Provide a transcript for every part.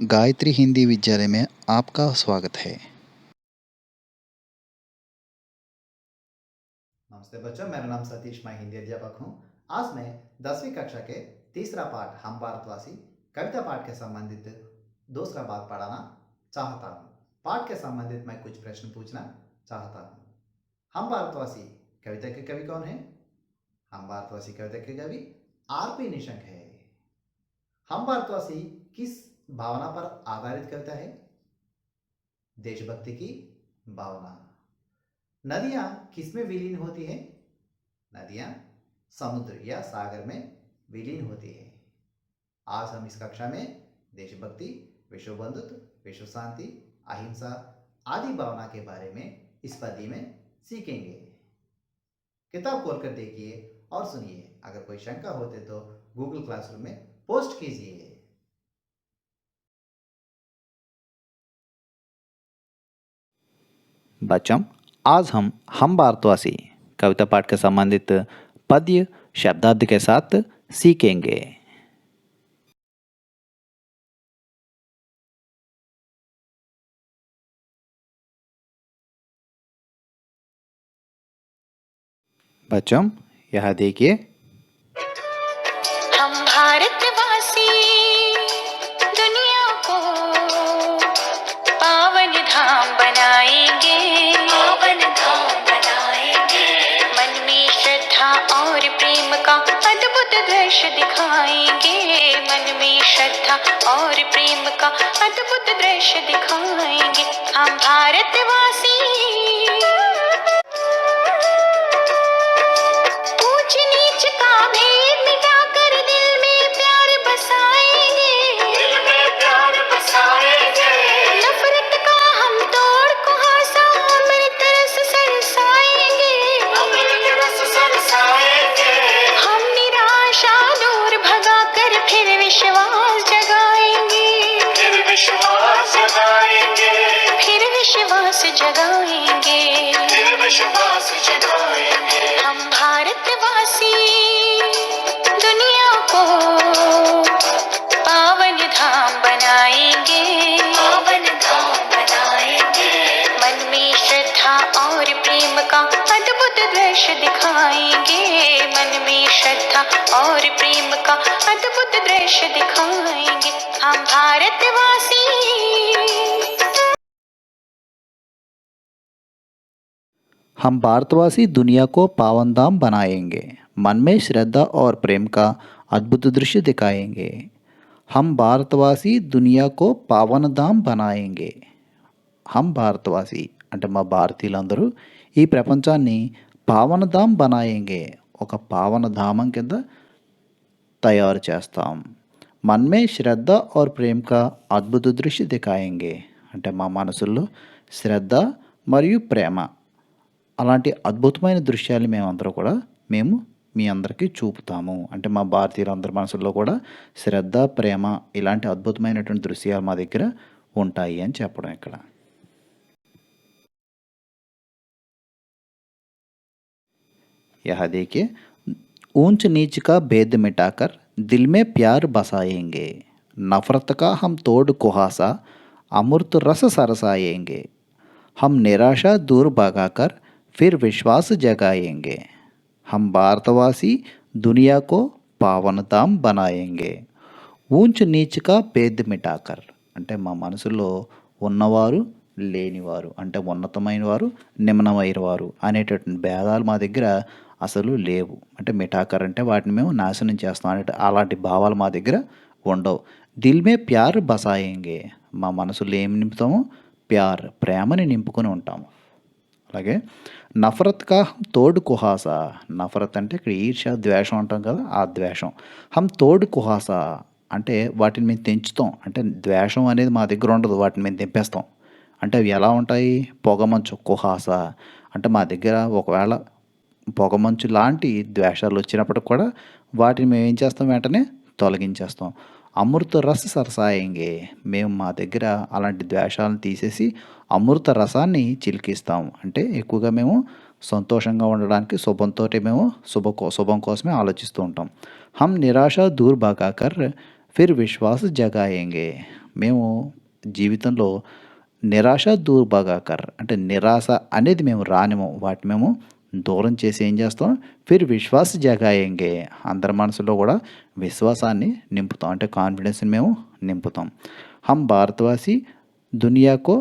गायत्री हिंदी विद्यालय में आपका स्वागत है। नमस्ते बच्चों, मेरा नाम सतीश, मैं हिंदी अध्यापक हूँ। आज मैं 10वीं कक्षा के तीसरा पाठ हम भारतवासी कविता पाठ के संबंधित दूसरा बात पढ़ाना चाहता हूँ। पाठ के संबंधित मैं कुछ प्रश्न पूछना चाहता हूँ। हम भारतवासी कविता के कवि कौन है? हम भारतवासी कविता के कवि आर.पी. निशंक है। हम भारतवासी किस भावना पर आधारित कविता है? देशभक्ति की भावना। नदियाँ किसमें विलीन होती हैं? नदियाँ समुद्र या सागर में विलीन होती है। आज हम इस कक्षा में देशभक्ति, विश्व बंधुत्व, विश्व शांति, अहिंसा आदि भावना के बारे में इस पद्य में सीखेंगे। किताब खोलकर देखिए और सुनिए। अगर कोई शंका होते तो गूगल क्लासरूम में पोस्ट कीजिए। बच्चों, आज हम भारतवासी कविता पाठ के संबंधित पद्य शब्दार्थ के साथ सीखेंगे। बच्चों, यह देखिए। हम भारतवासी दुनिया को पावन धाम बनाएंगे, पावन धाम बनाएंगे। मन में श्रद्धा और प्रेम का अद्भुत दृश्य दिखाएंगे, मन में श्रद्धा और प्रेम का अद्भुत दृश्य दिखाएंगे। हम भारतवासी ऊंच नीच का भेद मिटाकर दिल में प्यार बसाएंगे, दिल में प्यार बसाएंगे। नफरत का हम तोड़ कुहासा अमृत रस बरसाएंगे, अमृत रस बरसाएंगे। हम निराशा दूर भगाकर फिर विश्वास जगाएंगे, फिर विश्वास जगाएंगे, फिर विश्वास जगाएंगे, फिर विश्वास जगाएंगे। हम भारतवासी दुनिया को पावन धाम बनाएंगे, पावन धाम बनाएंगे। मन में श्रद्धा और प्रेम का अद्भुत दृश्य दिखाएंगे, मन में श्रद्धा और प्रेम का अद्भुत दृश्य दिखाएंगे। हम भारतवासी। हम भारतवासी दुनिया को पावन धाम बनाएंगे, मन में श्रद्धा और प्रेम का अद्भुत दृश्य दिखाएंगे। हम भारतवासी दुनिया को पावन धाम बनाएंगे. हम భారతవాసి అంటే మా భారతీయులందరూ ఈ ప్రపంచాన్ని పావనధాం బనాయేంగే, ఒక పావనధామం కింద తయారు చేస్తాం. మన్మే శ్రద్ధ और ప్రేమ का అద్భుత దృశ్య దిఖాయేంగే అంటే మా మనసుల్లో శ్రద్ధ మరియు ప్రేమ అలాంటి అద్భుతమైన దృశ్యాలు మేము మీ అందరికీ చూపుతాము. అంటే మా భారతీయులందరి మనసుల్లో కూడా శ్రద్ధ, ప్రేమ ఇలాంటి అద్భుతమైనటువంటి దృశ్యాలు మా దగ్గర ఉంటాయి అని చెప్పడం ఇక్కడ. यह देखिए, ऊंच नीच का भेद मिटाकर दिल में प्यार बसाएंगे, नफरत का हम तोड़ कुहासा अमृत रस सरसाएंगे। हम निराशा दूर भगाकर फिर विश्वास जगाएंगे। हम भारतवासी दुनिया को पावनधाम बनाएंगे. ऊंच नीच का भेद మిటాకర్ అంటే మా మనసులో ఉన్నవారు లేనివారు అంటే ఉన్నతమైన వారు నిమ్నమైన వారు అనేటటువంటి భేదాలు మా దగ్గర అసలు లేవు. అంటే మిఠాకర్ అంటే వాటిని మేము నాశనం చేస్తాం అంటే అలాంటి భావాలు మా దగ్గర ఉండవు. దిల్ మే ప్యార్ బసాయేంగే, మా మనసులో ఏమి నింపుతాము? ప్యార్, ప్రేమని నింపుకొని ఉంటాము. అలాగే నఫరత్ కా హమ్ తోడు కుహాసా, నఫరత్ అంటే ఇక్కడ ఈర్ష్య ద్వేషం అంటాం కదా, ఆ ద్వేషం. హమ్ తోడు కుహాసా అంటే వాటిని మేము తెంచుతాం. అంటే ద్వేషం అనేది మా దగ్గర ఉండదు, వాటిని మేము తెంపేస్తాం. అంటే అవి ఎలా ఉంటాయి? పొగమంచు కుహాస అంటే మా దగ్గర ఒకవేళ పొగమంచు లాంటి ద్వేషాలు వచ్చినప్పటికి కూడా వాటిని మేము ఏం చేస్తాం? వెంటనే తొలగించేస్తాం. అమృత రస సరసాయంగే, మేము మా దగ్గర అలాంటి ద్వేషాలను తీసేసి అమృత రసాన్ని చిలికిస్తాం. అంటే ఎక్కువగా మేము సంతోషంగా ఉండడానికి శుభంతో మేము శుభం కోసమే ఆలోచిస్తూ ఉంటాం. హమ్ నిరాశ దూర్ భగాకర్ ఫిర్ విశ్వాస్ జగాయేంగే, మేము జీవితంలో నిరాశ దూర్ భగాకర్ అంటే నిరాశ అనేది మేము రానిము. వాటిని మేము దూరం చేసి ఏం చేస్తాం? ఫిర్ విశ్వాస్ జగాయేంగే అందరి మనసులో కూడా విశ్వాసాన్ని నింపుతాం. అంటే కాన్ఫిడెన్స్‌ని మేము నింపుతాం. హమ్ భారతవాసి దునియాకో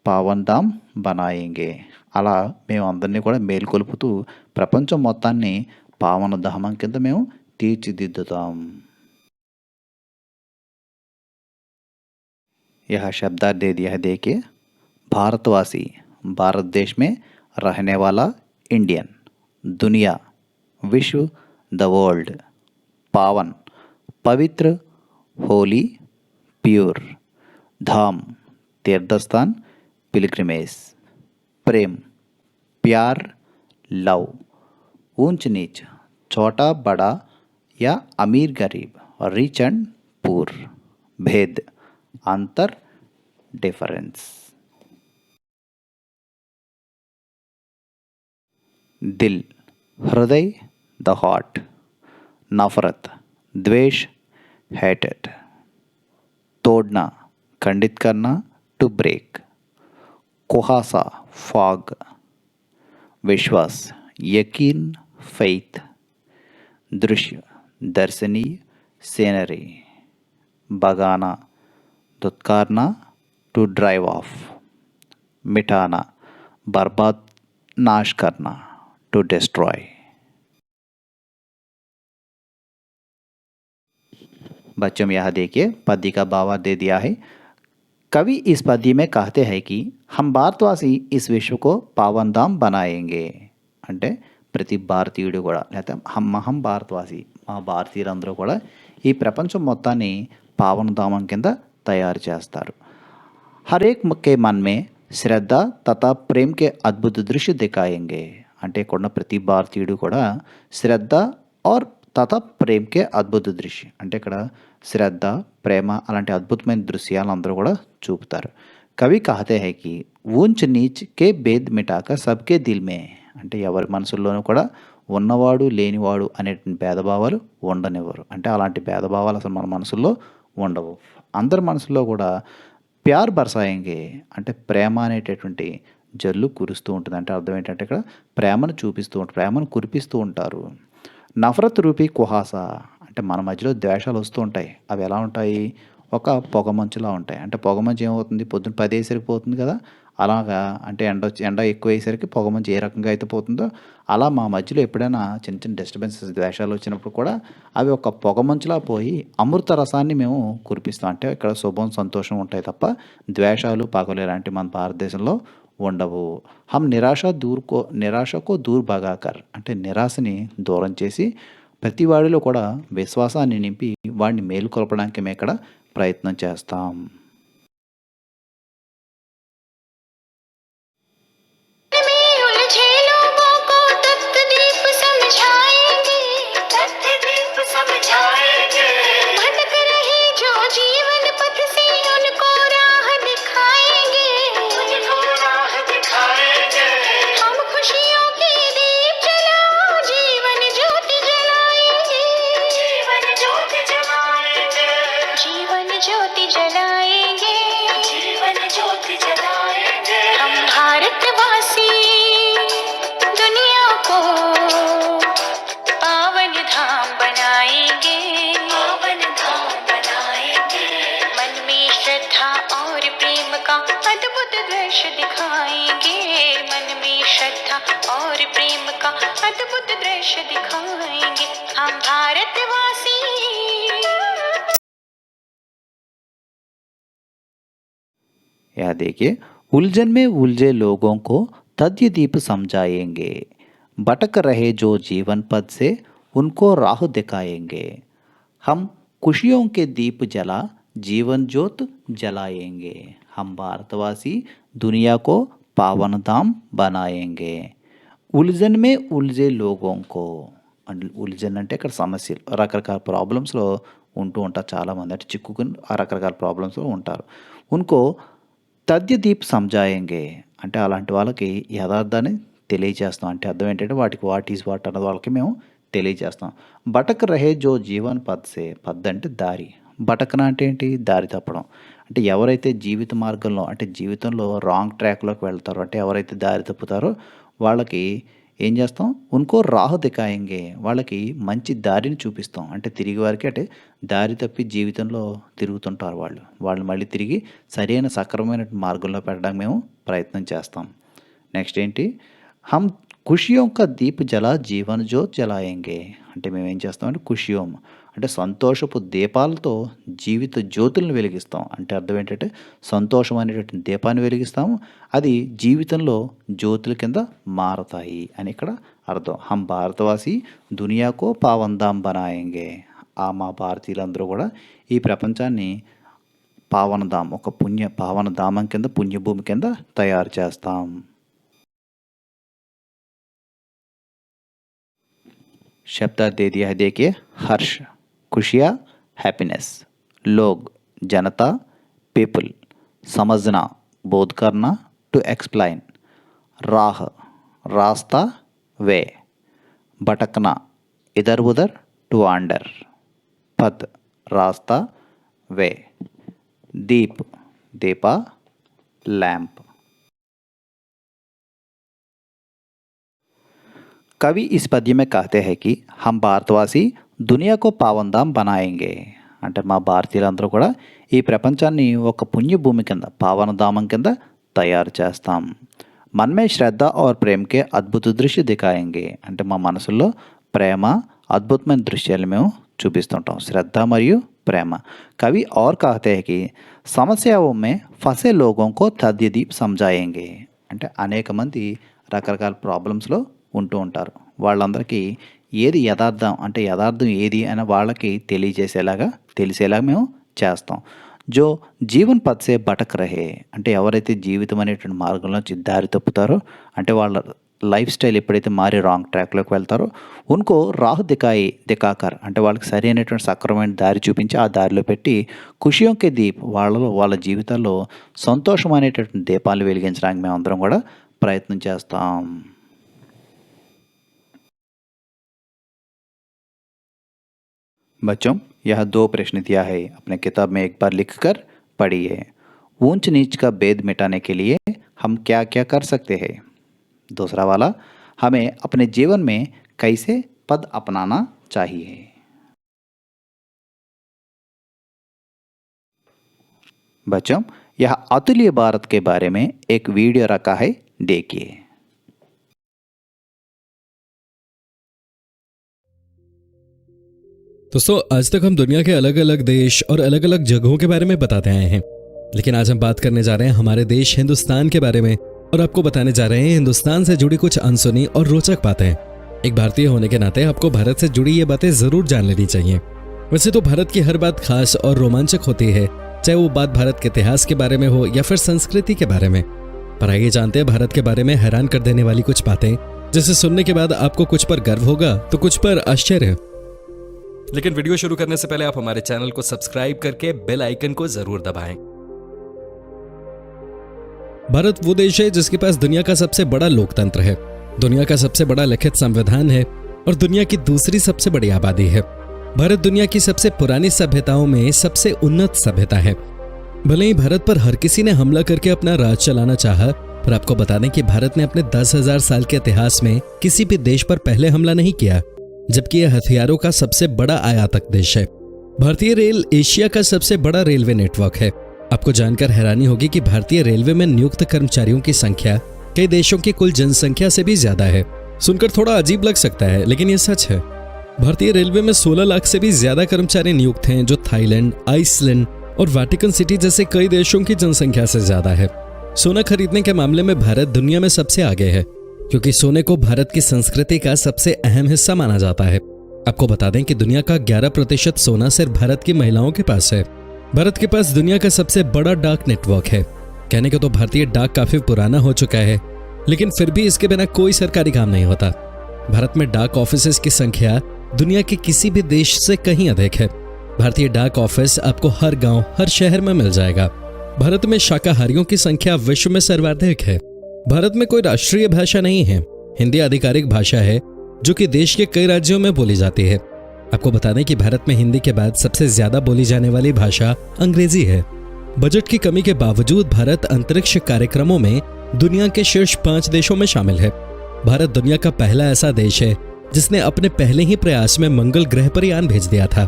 పావన్‌ధామ్ బనాయేంగే అలా మేము అందరినీ కూడా మేలుకొలుపుతూ ప్రపంచం మొత్తాన్ని పావనధామం కింద మేము తీర్చిదిద్దుతాం. यह शब्दार्थ दे दिया है देखिए. भारतवासी भारत देश में रहने वाला इंडियन. दुनिया विश्व द वर्ल्ड. पावन पवित्र होली प्योर. धाम तीर्थस्थान पिलग्रिमेज. प्रेम प्यार लव. ऊंच नीच छोटा बड़ा या अमीर गरीब रिच एंड पुअर. भेद अंतर डिफरेंस. दिल हृदय द हार्ट. नफरत द्वेष हेटेड. तोड़ना खंडित करना टू ब्रेक. कुहासा फॉग. विश्वास यकीन फेथ. दृश्य दर्शनीय सीनरी. भगाना दुत्कारना टू ड्राइव ऑफ. मिटाना बर्बाद नाश करना टू डिस्ट्रॉय. बच्चों में यहाँ देखिए पद्य का भावार्थ दे दिया है. कवि इस पद्य में कहते हैं कि हम भारतवासी इस विश्व को पावन धाम बनाएंगे. అంటే ప్రతి భారతీయుడు కూడా లేకపోతే హం భారతవాసి మా భారతీయులందరూ కూడా ఈ ప్రపంచం మొత్తాన్ని పావనధామం కింద తయారు చేస్తారు. हर एक के मन में श्रद्धा तथा प्रेम के अद्भुत दृश्य दिखाएंगे. అంటే ఇక్కడ ఉన్న ప్రతి భారతీయుడు కూడా శ్రద్ధ और తథా ప్రేమ్కే అద్భుత దృశ్యం అంటే ఇక్కడ శ్రద్ధ ప్రేమ అలాంటి అద్భుతమైన దృశ్యాలు అందరూ కూడా చూపుతారు. కవి कहते हैं कि ऊंच नीच के भेद मिटाकर सबके दिल में అంటే ఎవరి మనసుల్లోనూ కూడా ఉన్నవాడు లేనివాడు అనే భేదభావాలు ఉండనివ్వరు. అంటే అలాంటి భేదభావాలు అసలు మన మనసుల్లో ఉండవు. అందరి మనసుల్లో కూడా ప్యార్ బర్సాయంగే అంటే ప్రేమ అనేటటువంటి జల్లు కురుస్తూ ఉంటుంది. అంటే అర్థం ఏంటంటే ఇక్కడ ప్రేమను చూపిస్తూ ఉంటారు, ప్రేమను కురిపిస్తూ ఉంటారు. నఫరత్ రూపీ కుహాస అంటే మన మధ్యలో ద్వేషాలు వస్తూ ఉంటాయి. అవి ఎలా ఉంటాయి? ఒక పొగమంచులా ఉంటాయి. అంటే పొగమంచు ఏమవుతుంది? పొద్దున్న 10 అయ్యేసరికి పోతుంది కదా, అలాగా అంటే ఎండ ఎక్కువ అయ్యేసరికి పొగమంచు ఏ రకంగా అయితే పోతుందో అలా మా మధ్యలో ఎప్పుడైనా చిన్న చిన్న డిస్టర్బెన్సెస్ ద్వేషాలు వచ్చినప్పుడు కూడా అవి ఒక పొగమంచులా పోయి అమృత రసాన్ని మేము కురిపిస్తాం. అంటే ఇక్కడ శుభం సంతోషం ఉంటాయి తప్ప ద్వేషాలు పగలు ఇలాంటి మన భారతదేశంలో ఉండవు. హమ్ నిరాశకో దూర్ భగాకర్ అంటే నిరాశని దూరం చేసి ప్రతి వాడిలో కూడా విశ్వాసాన్ని నింపి వాడిని మేలుకొల్పడానికి మేము ఇక్కడ ప్రయత్నం చేస్తాం. ज्योति जलाएंगे, जीवन ज्योति जलाएंगे. हम भारतवासी दुनिया को पावन धाम बनाएंगे, पावन धाम बनाएंगे. मन में श्रद्धा और प्रेम का अद्भुत दृश्य दिखाएंगे. मन में श्रद्धा और प्रेम का अद्भुत दृश्य दिखाएंगे. हम भारतवासी. यह देखिए उलझन में उलझे लोगों को तथ्य दीप समझाएंगे. भटक रहे जो जीवन पथ से उनको राह दिखाएंगे. हम खुशियों के दीप जला जीवन ज्योत जलाएंगे. हम भारतवासी दुनिया को पावन धाम बनाएंगे. ఉల్జన్ మే ఉల్జే లోగోంకో అంటే ఉల్జన్ అంటే ఇక్కడ సమస్యలు రకరకాల ప్రాబ్లమ్స్లో ఉంటూ ఉంటారు చాలామంది. అంటే చిక్కుకుని ఆ రకరకాల ప్రాబ్లమ్స్లో ఉంటారు. ఉన్కో తథ్యదీప్ సంజాయంగే అంటే అలాంటి వాళ్ళకి యథార్థాన్ని తెలియజేస్తాం. అంటే అర్థం ఏంటంటే వాటికి వాట్ ఈజ్ వాట్ అన్నది వాళ్ళకి మేము తెలియజేస్తాం. బటక్ రహే జో జీవన్ పద్సే పద్ అంటే దారి, బటకన అంటే ఏంటి దారి తప్పడం. అంటే ఎవరైతే జీవిత మార్గంలో అంటే జీవితంలో రాంగ్ ట్రాక్‌లోకి వెళ్తారో అంటే ఎవరైతే దారి తప్పుతారో వాళ్ళకి ఏం చేస్తాం? ఉన్కో రాహ్ దిఖాయేంగే. వాళ్ళకి మంచి దారిని చూపిస్తాం. అంటే తిరిగి వారికి అంటే దారి తప్పి జీవితంలో తిరుగుతుంటారు వాళ్ళు. వాళ్ళు మళ్ళీ తిరిగి సరైన సక్రమమైన మార్గంలో పెట్టడానికి మేము ప్రయత్నం చేస్తాం. నెక్స్ట్ ఏంటి? హమ్ ఖుషియోं का दीप जला जीवन ज्योत जलाएंगे. అంటే మేమేం చేస్తామంటే ఖుషియోం అంటే సంతోషపు దీపాలతో జీవిత జ్యోతులను వెలిగిస్తాం. అంటే అర్థం ఏంటంటే సంతోషం అనేటటువంటి దీపాన్ని వెలిగిస్తాము. అది జీవితంలో జ్యోతుల కింద మారతాయి అని ఇక్కడ అర్థం. హమ్ భారతవాసి దునియాకో పావందాం బనాయేంగే. మా భారతీయులందరూ కూడా ఈ ప్రపంచాన్ని పావనధామ్ ఒక పావనధామం కింద పుణ్యభూమి కింద తయారు చేస్తాం. शब्दार्थ दे दिया है देखिए. हर्ष खुशियाँ हैप्पीनेस, लोग जनता पीपल, समझना बोध करना टू एक्सप्लेन, राह रास्ता वे, भटकना इधर उधर टू वांडर, पथ रास्ता वे, दीप दीपा लैंप. कवि इस पद्य में कहते हैं कि हम भारतवासी दुनिया को पावनधाम बनाएंगे. అంటే మా భారతీయులందరూ కూడా ఈ ప్రపంచాన్ని ఒక పుణ్యభూమి కింద పావనధామం కింద తయారు చేస్తాం. మన్మే శ్రద్ధ और प्रेम के अद्भुत दृश्य दिखाएंगे. అంటే మా మనసుల్లో ప్రేమ అద్భుతమైన దృశ్యాలు మేము చూపిస్తుంటాం. శ్రద్ధ మరియు ప్రేమ. कवि और कहते हैं कि समस्याओं में फंसे लोगों को तद्दीप समझाएंगे. అంటే అనేక మంది రకరకాల ప్రాబ్లమ్స్లో ఉంటూ ఉంటారు. వాళ్ళందరికీ ఏది యథార్థం అంటే యథార్థం ఏది అని వాళ్ళకి తెలిసేలాగా మేము చేస్తాం. జో జీవన్ పథ్ సే భటక్ రహే అంటే ఎవరైతే జీవితం అనేటువంటి మార్గంలో దారి తప్పుతారో అంటే వాళ్ళ లైఫ్ స్టైల్ ఎప్పుడైతే మారి రాంగ్ ట్రాక్లోకి వెళ్తారో ఉన్కో రాహ్ దికాకర్ అంటే వాళ్ళకి సరైనటువంటి సక్రమమైన దారి చూపించి ఆ దారిలో పెట్టి ఖుషియోంకే దీప్ వాళ్ళ జీవితాల్లో సంతోషం అనేటటువంటి దీపాలు వెలిగించడానికి మేమందరం కూడా ప్రయత్నం చేస్తాం. बच्चों यह 2 प्रश्न दिया है, अपने किताब में एक बार लिखकर पढ़िए. ऊंच नीच का भेद मिटाने के लिए हम क्या क्या कर सकते हैं. दूसरा वाला हमें अपने जीवन में कैसे पद अपनाना चाहिए. बच्चों यह अतुल्य भारत के बारे में एक वीडियो रखा है, देखिए. दोस्तों आज तक हम दुनिया के अलग अलग देश और अलग अलग जगहों के बारे में बताते आए हैं, लेकिन आज हम बात करने जा रहे हैं हमारे देश हिंदुस्तान के बारे में और आपको बताने जा रहे हैं हिंदुस्तान से जुड़ी कुछ अनसुनी और रोचक बातें. एक भारतीय होने के नाते आपको भारत से जुड़ी ये बातें जरूर जान लेनी चाहिए. वैसे तो भारत की हर बात खास और रोमांचक होती है, चाहे वो बात भारत के इतिहास के बारे में हो या फिर संस्कृति के बारे में. पर आइए जानते हैं भारत के बारे में हैरान कर देने वाली कुछ बातें, जिसे सुनने के बाद आपको कुछ पर गर्व होगा तो कुछ पर आश्चर्य. लेकिन वीडियो शुरू करने से पहले आप हमारे चैनल को सब्सक्राइब करके बेल आइकन को जरूर दबाएं. भारत वो देश है जिसके पास दुनिया का सबसे बड़ा लोकतंत्र है, दुनिया का सबसे बड़ा लिखित संविधान है और दुनिया की दूसरी सबसे बड़ी आबादी है. भारत दुनिया की सबसे पुरानी सभ्यताओं में सबसे उन्नत सभ्यता है. भले ही भारत पर हर किसी ने हमला करके अपना राज चलाना चाहा, पर आपको बता दें कि भारत ने अपने 10,000 साल के इतिहास में किसी भी देश पर पहले हमला नहीं किया, जबकि यह हथियारों का सबसे बड़ा आयातक देश है. भारतीय रेल एशिया का सबसे बड़ा रेलवे नेटवर्क है. आपको जानकर हैरानी होगी कि भारतीय रेलवे में नियुक्त कर्मचारियों की संख्या कई देशों की कुल जनसंख्या से भी ज्यादा है. सुनकर थोड़ा अजीब लग सकता है, लेकिन यह सच है. भारतीय रेलवे में 16 लाख से भी ज्यादा कर्मचारी नियुक्त हैं, जो थाईलैंड, आइसलैंड और वेटिकन सिटी जैसे कई देशों की जनसंख्या से ज्यादा है. सोना खरीदने के मामले में भारत दुनिया में सबसे आगे है, क्योंकि सोने को भारत की संस्कृति का सबसे अहम हिस्सा माना जाता है. आपको बता दें कि दुनिया का 11% सोना सिर्फ भारत की महिलाओं के पास है. भारत के पास दुनिया का सबसे बड़ा डाक नेटवर्क है. कहने को तो भारतीय डाक काफी पुराना हो चुका है, लेकिन फिर भी इसके बिना कोई सरकारी काम नहीं होता. भारत में डाक ऑफिसेज की संख्या दुनिया के किसी भी देश से कहीं अधिक है. भारतीय डाक ऑफिस आपको हर गांव, हर शहर में मिल जाएगा. भारत में शाकाहारियों की संख्या विश्व में सर्वाधिक है. भारत में कोई राष्ट्रीय भाषा नहीं है. हिंदी आधिकारिक भाषा है, जो कि देश के कई राज्यों में बोली जाती है. आपको बता दें कि भारत में हिंदी के बाद सबसे ज्यादा बोली जाने वाली भाषा अंग्रेजी है. बजट की कमी के बावजूद भारत अंतरिक्ष कार्यक्रमों में दुनिया के शीर्ष 5 देशों में शामिल है। भारत दुनिया का पहला ऐसा देश है जिसने अपने पहले ही प्रयास में मंगल ग्रह पर यान भेज दिया था।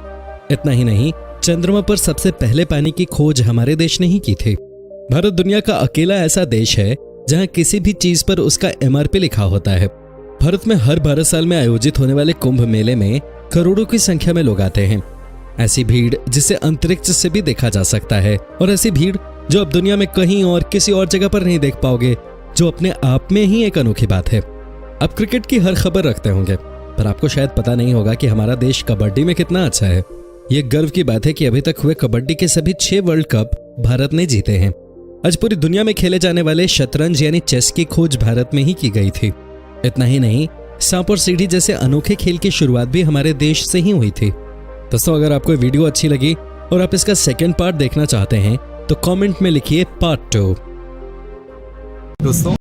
इतना ही नहीं, चंद्रमा पर सबसे पहले पानी की खोज हमारे देश ने ही की थी। भारत दुनिया का अकेला ऐसा देश है जहां किसी भी चीज पर उसका MRP लिखा होता है। भारत में हर 12 साल में आयोजित होने वाले कुंभ मेले में करोड़ों की संख्या में लोग आते हैं। ऐसी भीड़ जिसे अंतरिक्ष से भी देखा जा सकता है, और ऐसी भीड़ जो अब दुनिया में कहीं और किसी और जगह पर नहीं देख पाओगे, जो अपने आप में ही एक अनोखी बात है। आप क्रिकेट की हर खबर रखते होंगे, पर आपको शायद पता नहीं होगा कि हमारा देश कबड्डी में कितना अच्छा है। ये गर्व की बात है कि अभी तक हुए कबड्डी के सभी 6 वर्ल्ड कप भारत ने जीते हैं। आज पूरी दुनिया में खेले जाने वाले शतरंज यानी चेस की खोज भारत में ही की गई थी। इतना ही नहीं, सांप और सीढ़ी जैसे अनोखे खेल की शुरुआत भी हमारे देश से ही हुई थी। दोस्तों, अगर आपको वीडियो अच्छी लगी और आप इसका सेकंड पार्ट देखना चाहते हैं तो कमेंट में लिखिए पार्ट 2। दोस्तों,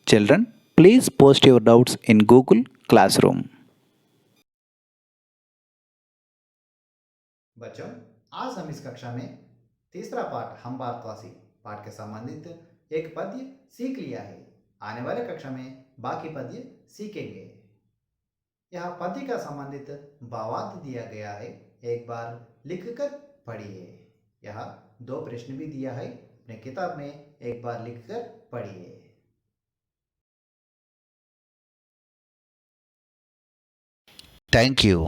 Children, please post your doubts in Google Classroom. बच्चों, आज हम इस कक्षा में तीसरा पाठ हम भारतवासी पाठ के संबंधित एक पद्य सीख लिया है। आने वाले कक्षा में बाकी पद्य सीखेंगे। यह पद्य का संबंधित भावार्थ दिया गया है, एक बार लिखकर पढ़िए। यह 2 प्रश्न भी दिया है, अपने किताब में एक बार लिखकर पढ़िए। Thank you.